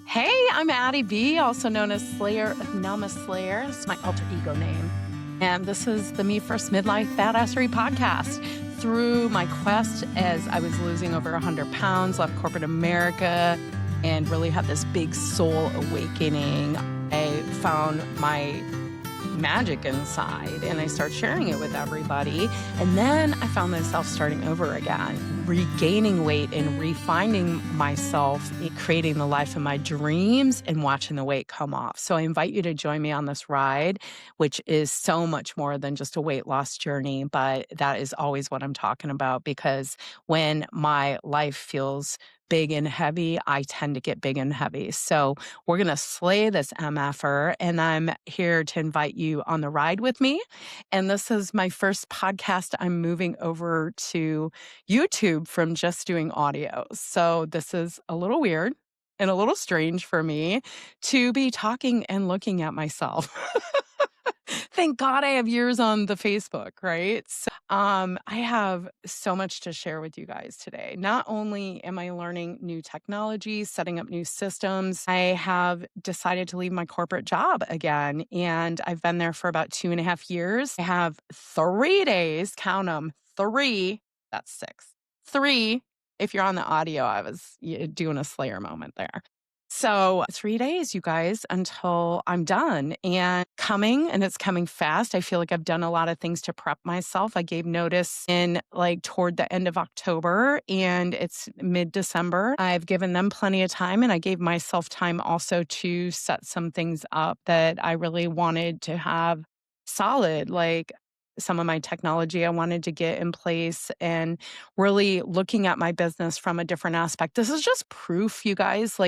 Hey, I'm Addie B, also known as Slayer of Nama Slayer. It's my alter ego name. And this is the MEfirst Midlife Badassery podcast. Through my quest as I was losing over 100 pounds, left corporate America, and really had this big soul awakening, I found my magic inside and I started sharing it with everybody. And then I found myself starting over again, regaining weight and refining myself, creating the life of my dreams and watching the weight come off. So I invite you to join me on this ride, which is so much more than just a weight loss journey. But that is always what I'm talking about, because when my life feels big and heavy, I tend to get big and heavy. So we're going to slay this MFer, and I'm here to invite you on the ride with me. And this is my first podcast. I'm moving over to YouTube from just doing audio. So this is a little weird and a little strange for me to be talking and looking at myself. Thank God I have years on the Facebook, right? I have so much to share with you guys today. Not only am I learning new technologies, setting up new systems, I have decided to leave my corporate job again. And I've been there for about 2.5 years. I have 3 days, count them, three, that's six, three. If you're on the audio, I was doing a Slayer moment there. So 3 days, you guys, until I'm done and it's coming fast. I feel like I've done a lot of things to prep myself. I gave notice in toward the end of October and it's mid-December. I've given them plenty of time and I gave myself time also to set some things up that I really wanted to have solid, like some of my technology I wanted to get in place and really looking at my business from a different aspect. This is just proof, you guys,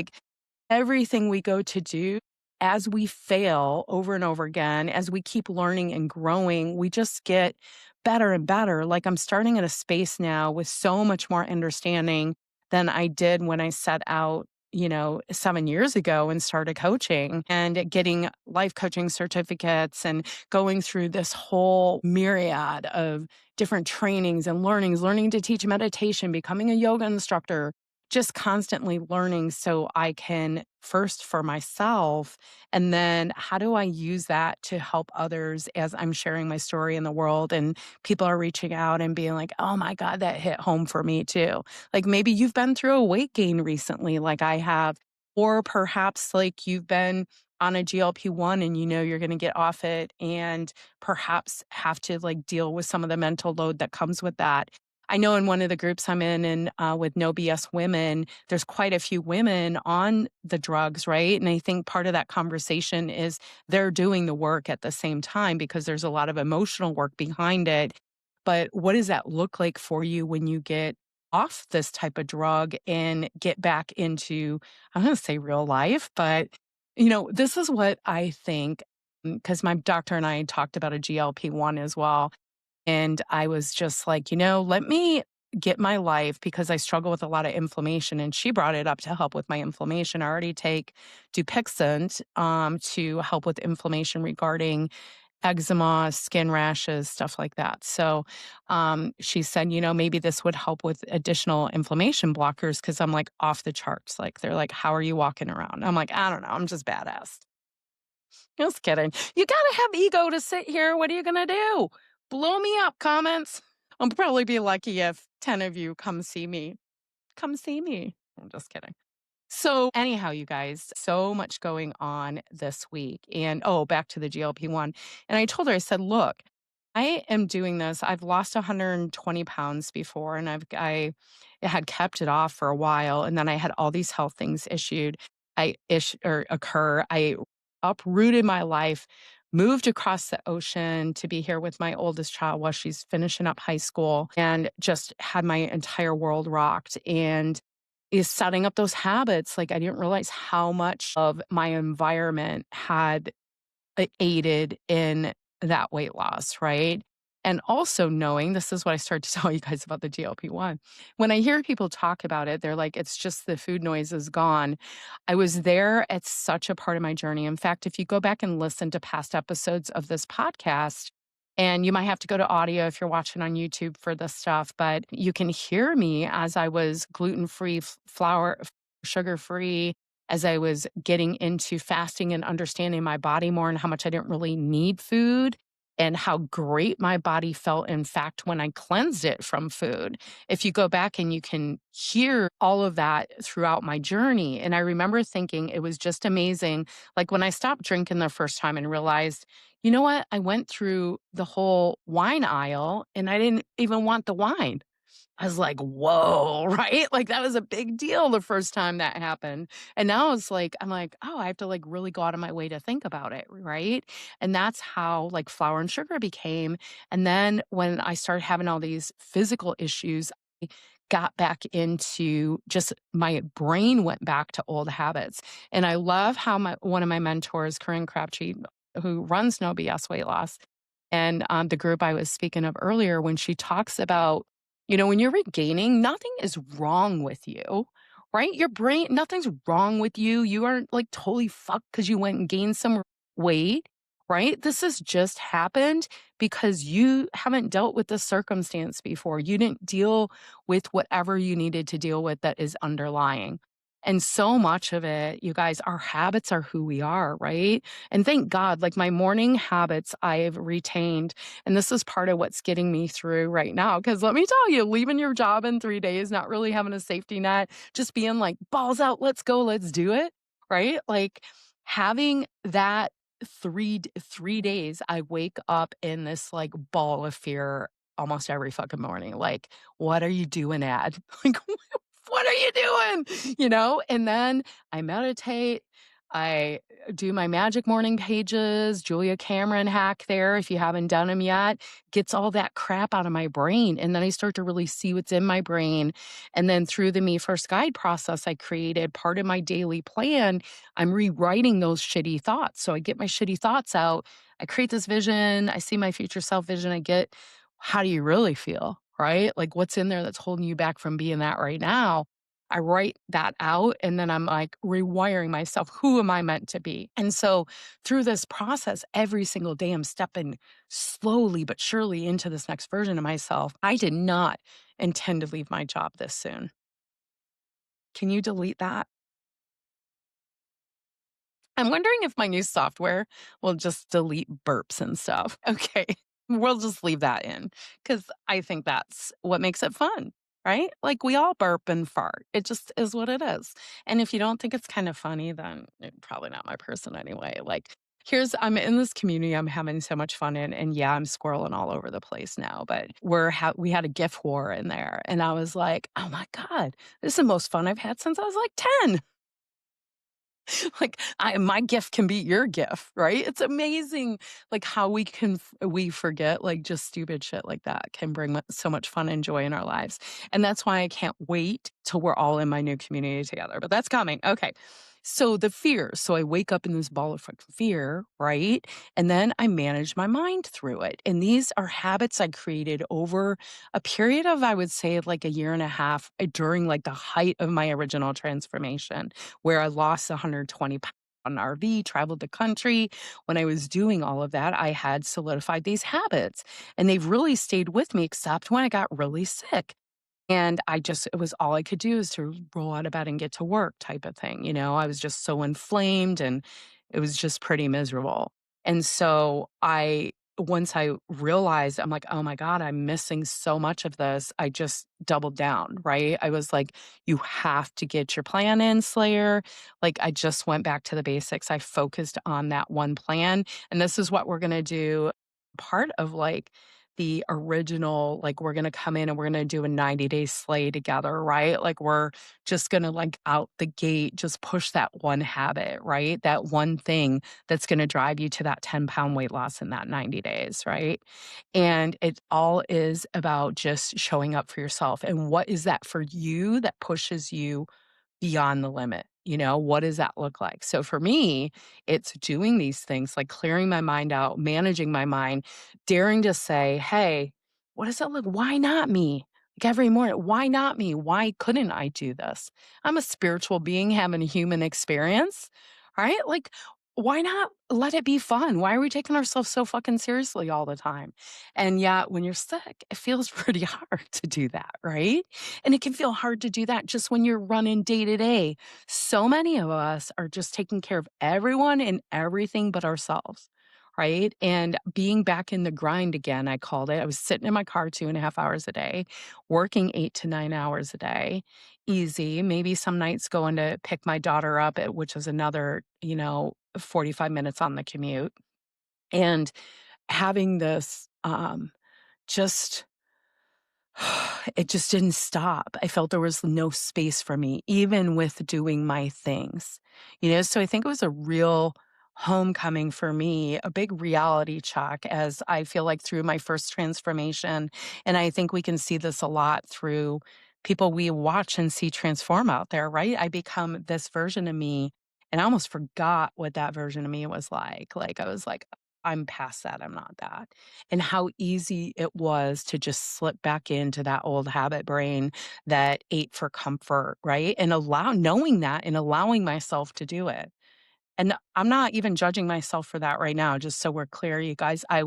everything we go to do, as we fail over and over again, as we keep learning and growing, we just get better and better. Like I'm starting in a space now with so much more understanding than I did when I set out, 7 years ago and started coaching and getting life coaching certificates and going through this whole myriad of different trainings and learning to teach meditation, becoming a yoga instructor, just constantly learning so I can first for myself, and then how do I use that to help others as I'm sharing my story in the world and people are reaching out and being like, "Oh my God, that hit home for me too." Like maybe you've been through a weight gain recently like I have, or perhaps like you've been on a GLP-1 and you know you're going to get off it and perhaps have to deal with some of the mental load that comes with that. I know in one of the groups I'm in and with No BS Women, there's quite a few women on the drugs, right? And I think part of that conversation is they're doing the work at the same time because there's a lot of emotional work behind it. But what does that look like for you when you get off this type of drug and get back into, I'm going to say real life, but this is what I think, because my doctor and I talked about a GLP-1 as well. And I was just like, let me get my life because I struggle with a lot of inflammation. And she brought it up to help with my inflammation. I already take Dupixent to help with inflammation regarding eczema, skin rashes, stuff like that. So she said, maybe this would help with additional inflammation blockers because I'm like off the charts. Like they're like, how are you walking around? I'm like, I don't know. I'm just badass. Just kidding. You gotta have ego to sit here. What are you gonna do? Blow me up, comments. I'll probably be lucky if 10 of you come see me. Come see me. I'm just kidding. So, anyhow, you guys, so much going on this week. And back to the GLP-1. And I told her, I said, look, I am doing this. I've lost 120 pounds before, and I had kept it off for a while. And then I had all these health things issued. Occur. I uprooted my life, moved across the ocean to be here with my oldest child while she's finishing up high school, and just had my entire world rocked. And is setting up those habits. Like I didn't realize how much of my environment had aided in that weight loss, right? And also knowing this is what I started to tell you guys about the GLP-1. When I hear people talk about it, they're like, it's just the food noise is gone. I was there at such a part of my journey. In fact, if you go back and listen to past episodes of this podcast, and you might have to go to audio if you're watching on YouTube for this stuff, but you can hear me as I was gluten-free, flour, sugar-free, as I was getting into fasting and understanding my body more and how much I didn't really need food and how great my body felt, in fact, when I cleansed it from food. If you go back and you can hear all of that throughout my journey. And I remember thinking it was just amazing. Like when I stopped drinking the first time and realized, you know what? I went through the whole wine aisle and I didn't even want the wine. I was like, "Whoa," right? Like, that was a big deal the first time that happened, and now it's like I'm like, "Oh, I have to, like, really go out of my way to think about it," right? And that's how, like, flour and sugar became, and then when I started having all these physical issues, I got back into just my brain went back to old habits, and I love how my one of my mentors, Corinne Crabtree, who runs No BS Weight Loss, and, the group I was speaking of earlier, when she talks about when you're regaining, nothing is wrong with you, right? Your brain, nothing's wrong with you. You aren't like totally fucked because you went and gained some weight, right? This has just happened because you haven't dealt with the circumstance before. You didn't deal with whatever you needed to deal with that is underlying. And so much of it, you guys, our habits are who we are, right? And thank God, like my morning habits, I've retained and this is part of what's getting me through right now. Because let me tell you, leaving your job in 3 days, not really having a safety net, just being like, balls out, let's go, let's do it. Right. Like having that 3 days, I wake up in this like ball of fear almost every fucking morning. Like, what are you doing, Ad? Like, what are you doing? And then I meditate. I do my magic morning pages, Julia Cameron hack there if you haven't done them yet, gets all that crap out of my brain. And then I start to really see what's in my brain. And then through the Me First Guide process I created, part of my daily plan, I'm rewriting those shitty thoughts. So I get my shitty thoughts out. I create this vision. I see my future self vision. I get, how do you really feel? Right? Like what's in there that's holding you back from being that right now? I write that out and then I'm like rewiring myself. Who am I meant to be? And so through this process, every single day, I'm stepping slowly but surely into this next version of myself. I did not intend to leave my job this soon. Can you delete that? I'm wondering if my new software will just delete burps and stuff. Okay. We'll just leave that in because I think that's what makes it fun, right? Like we all burp and fart. It just is what it is. And if you don't think it's kind of funny, then you're probably not my person anyway. Like, I'm in this community I'm having so much fun in. And yeah, I'm squirreling all over the place now, but we had a GIF war in there. And I was like, oh my God, this is the most fun I've had since I was like 10. Like my gift can be your gift, right? It's amazing like how we forget like just stupid shit like that can bring so much fun and joy in our lives. And that's why I can't wait till we're all in my new community together. But that's coming. Okay. So the fear. So I wake up in this ball of fucking fear, right? And then I manage my mind through it. And these are habits I created over a period of, I would say, like a year and a half during like the height of my original transformation where I lost 120 pounds on RV, traveled the country. When I was doing all of that, I had solidified these habits and they've really stayed with me, except when I got really sick. And it was all I could do is to roll out of bed and get to work type of thing. I was just so inflamed and it was just pretty miserable. And so once I realized, I'm like, oh my God, I'm missing so much of this. I just doubled down, right? I was like, you have to get your plan in, Slayer. Like, I just went back to the basics. I focused on that one plan. And this is what we're going to do. Part of like the original, like, we're gonna come in and we're gonna do a 90-day slay together, right? Like, we're just gonna, like, out the gate, just push that one habit, right? That one thing that's gonna drive you to that 10-pound weight loss in that 90 days, right? And it all is about just showing up for yourself. And what is that for you that pushes you beyond the limit? What does that look like? So for me, it's doing these things like clearing my mind out, managing my mind, daring to say, hey, what does that look? Why not me? Like every morning, why not me? Why couldn't I do this? I'm a spiritual being having a human experience, right? Like, why not let it be fun? Why are we taking ourselves so fucking seriously all the time? And yet, when you're sick, it feels pretty hard to do that, right? And it can feel hard to do that just when you're running day to day. So many of us are just taking care of everyone and everything but ourselves, right? And being back in the grind again, I called it. I was sitting in my car 2.5 hours a day, working 8 to 9 hours a day, easy. Maybe some nights going to pick my daughter up, which is another, 45 minutes on the commute. And having this just it just didn't stop. I felt there was no space for me, even with doing my things. So I think it was a real homecoming for me, a big reality check as I feel like through my first transformation. And I think we can see this a lot through people we watch and see transform out there, right? I become this version of me and I almost forgot what that version of me was like. Like I was like, I'm past that. I'm not that, and how easy it was to just slip back into that old habit brain that ate for comfort, right? And knowing that and allowing myself to do it. And I'm not even judging myself for that right now, just so we're clear, you guys. I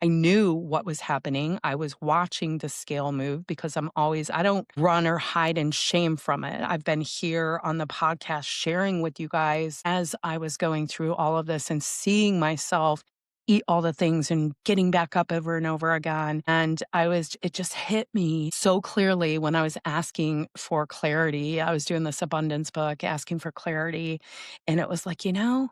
knew what was happening. I was watching the scale move because I don't run or hide in shame from it. I've been here on the podcast sharing with you guys as I was going through all of this and seeing myself eat all the things and getting back up over and over again. And it just hit me so clearly when I was asking for clarity. I was doing this abundance book, asking for clarity. And it was like, you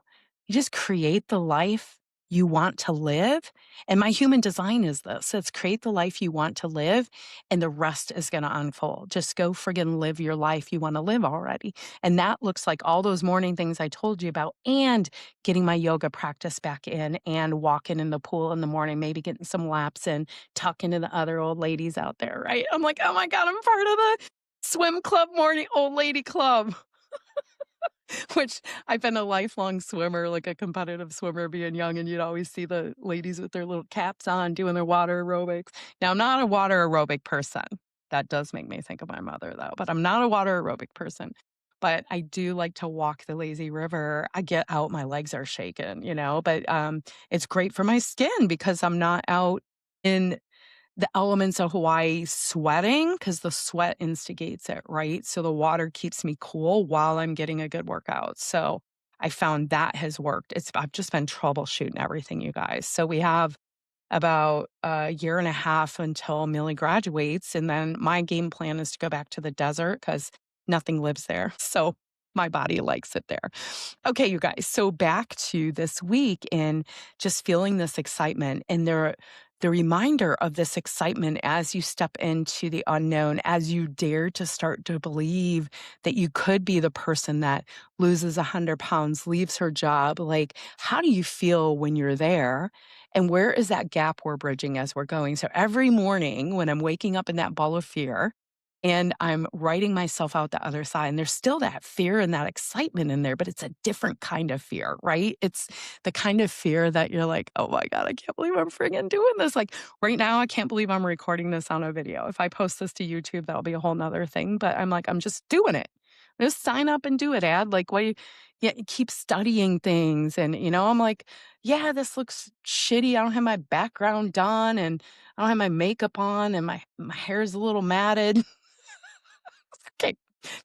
just create the life you want to live. And my human design is this. It's create the life you want to live, and the rest is going to unfold. Just go friggin' live your life you want to live already. And that looks like all those morning things I told you about, and getting my yoga practice back in, and walking in the pool in the morning, maybe getting some laps in, talking to the other old ladies out there, right? I'm like, oh my God, I'm part of the swim club morning old lady club. Which I've been a lifelong swimmer, like a competitive swimmer being young, and you'd always see the ladies with their little caps on doing their water aerobics. Now, I'm not a water aerobic person. That does make me think of my mother, though, but I'm not a water aerobic person. But I do like to walk the lazy river. I get out, my legs are shaking, but it's great for my skin because I'm not out in the elements of Hawaii sweating because the sweat instigates it, right? So the water keeps me cool while I'm getting a good workout. So I found that has worked. I've just been troubleshooting everything, you guys. So we have about a year and a half until Millie graduates. And then my game plan is to go back to the desert because nothing lives there. So my body likes it there. Okay, you guys. So back to this week and just feeling this excitement, and the reminder of this excitement as you step into the unknown, as you dare to start to believe that you could be the person that loses 100 pounds, leaves her job. Like, how do you feel when you're there? And where is that gap we're bridging as we're going? So every morning when I'm waking up in that ball of fear and I'm writing myself out the other side, and there's still that fear and that excitement in there, but it's a different kind of fear, right? It's the kind of fear that you're like, oh my God, I can't believe I'm friggin' doing this. Like right now, I can't believe I'm recording this on a video. If I post this to YouTube, that'll be a whole nother thing. But I'm like, I'm just doing it. Just sign up and do it, ad. Like, why? Yeah, keep studying things. And, I'm like, yeah, this looks shitty. I don't have my background done and I don't have my makeup on and my hair's a little matted. Okay,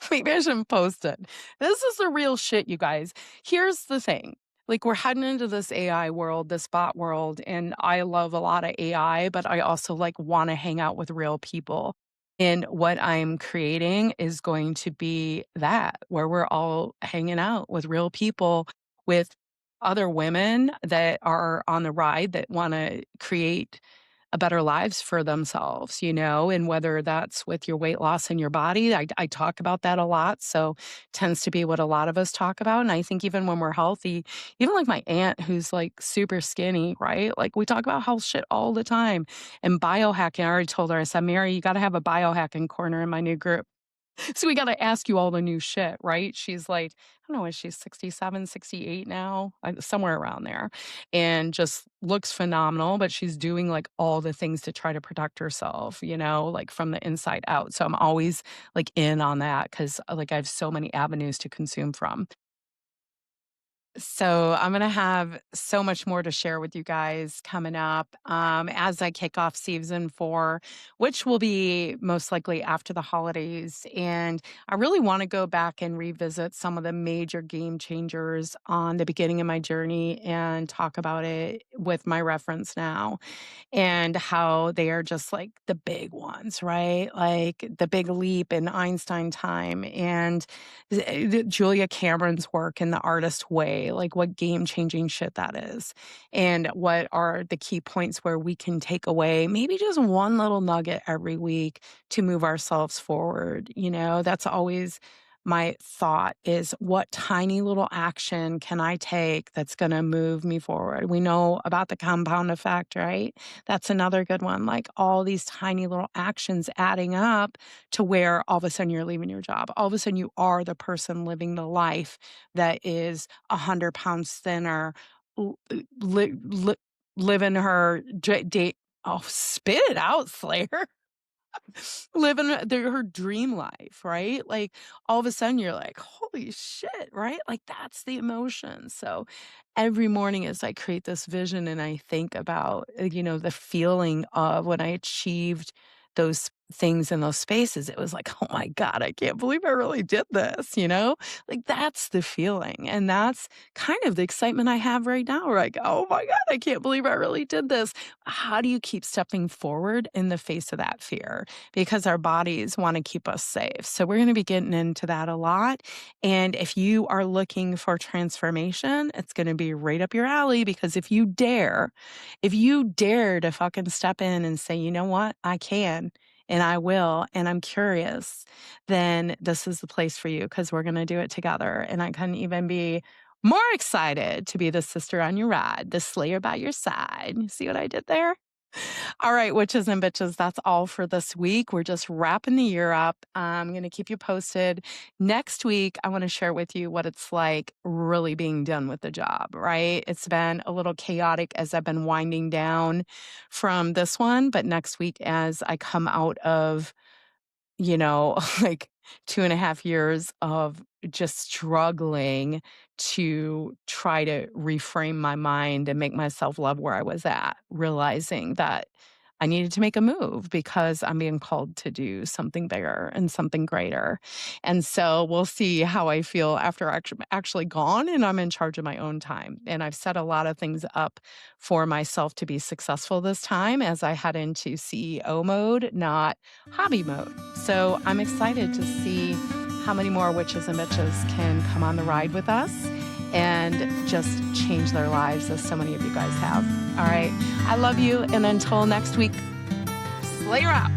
maybe I shouldn't post it. This is the real shit, you guys. Here's the thing. Like, we're heading into this AI world, this bot world, and I love a lot of AI, but I also like want to hang out with real people. And what I'm creating is going to be that, where we're all hanging out with real people, with other women that are on the ride that want to create a better lives for themselves, and whether that's with your weight loss in your body. I talk about that a lot. So tends to be what a lot of us talk about. And I think even when we're healthy, even like my aunt who's like super skinny, right? Like we talk about health shit all the time. And biohacking, I already told her, I said, Mary, you got to have a biohacking corner in my new group. So we got to ask you all the new shit, right? She's like, I don't know, is she 67, 68 now? Somewhere around there. And just looks phenomenal, but she's doing like all the things to try to protect herself, like from the inside out. So I'm always like in on that because like I have so many avenues to consume from. So I'm going to have so much more to share with you guys coming up as I kick off season 4, which will be most likely after the holidays. And I really want to go back and revisit some of the major game changers on the beginning of my journey and talk about it with my reference now and how they are just like the big ones, right? Like the big leap in Einstein time and Julia Cameron's work in The Artist Way, like what game changing shit that is. And what are the key points where we can take away maybe just one little nugget every week to move ourselves forward. That's always my thought is what tiny little action can I take that's going to move me forward? We know about the compound effect, right? That's another good one. Like all these tiny little actions adding up to where all of a sudden you're leaving your job. All of a sudden you are the person living the life that is 100 pounds thinner, li- li- living her date. Oh, spit it out, Slayer. Living her dream life, right? Like all of a sudden you're like, holy shit, right? Like that's the emotion. So every morning as I create this vision and I think about, the feeling of when I achieved those things in those spaces, it was like, oh my God, I can't believe I really did this. Like that's the feeling. And that's kind of the excitement I have right now. Like, oh my God, I can't believe I really did this. How do you keep stepping forward in the face of that fear? Because our bodies want to keep us safe. So we're going to be getting into that a lot. And if you are looking for transformation, it's going to be right up your alley because if you dare to fucking step in and say, you know what, I can and I will, and I'm curious, then this is the place for you because we're going to do it together. And I couldn't even be more excited to be the sister on your ride, the slayer by your side. You see what I did there? All right, witches and bitches, that's all for this week. We're just wrapping the year up. I'm going to keep you posted. Next week, I want to share with you what it's like really being done with the job, right? It's been a little chaotic as I've been winding down from this one. But next week, as I come out of like 2.5 years of just struggling to try to reframe my mind and make myself love where I was at, realizing that I needed to make a move because I'm being called to do something bigger and something greater. And so we'll see how I feel after actually gone and I'm in charge of my own time. And I've set a lot of things up for myself to be successful this time as I head into CEO mode, not hobby mode. So I'm excited to see how many more witches and bitches can come on the ride with us and just change their lives as so many of you guys have. All right. I love you. And until next week, Slayer out.